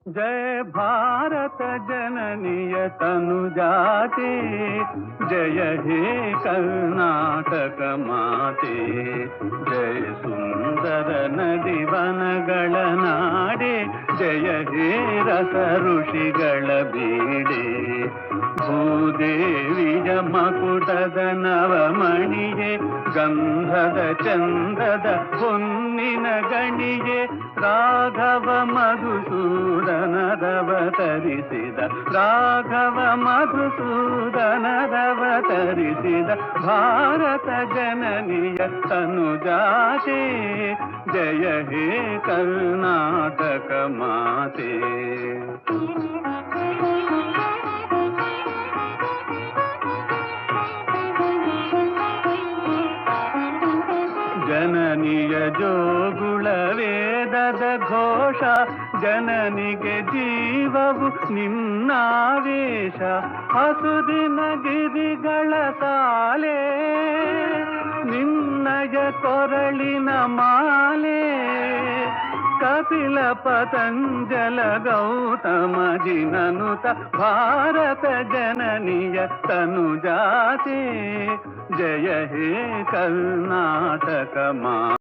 जय भारत जननीय तनुजाते, जय हे कर्नाटक माते, जय सुंदर नदी वनಗಳ ನಾಡೆ, जय हे ರಸ ಋಷಿಗಳ ಬೀಡೆ, ಭೂದೇವಿಯ ಮಕುಟದ ನವಮಣಿಯೇ, ಗಂಧದ ಚಂದದ ಹೊನ್ನಿನ ಗಣಿಯೇ, ರಾಘವ ಮಧುಸೂದನದವತರಿಸಿದ, ರಾಘವ ಮಧುಸೂದನದವತರಿಸಿದ ಭಾರತ ಜನನಿಯ ತನುಜಾತೆ, ಜಯ ಹೇ ಕರ್ನಾಟಕ ಮಾತೆ. ಜನನಿಯ ಜೋಗುಳ ವೇದದ ಘೋಷ, ಜನನಿಗೆ ಜೀವವು ನಿನ್ನಾವೇಶ, ಹಸುದಿನ ಗಿರಿಗಳ ಸಾಲೆ, ನಿನ್ನಯ ಕೊರಳಿನ ಮಾಲೆ, ಕಪಿಲ ಪತಂಜಲ ಗೌತಮ ಜಿನನುತ ಭಾರತ ಜನನಿಯ ತನುಜಾತೆ, ಜಯ ಹೇ ಕರ್ನಾಟಕ ಮಾ.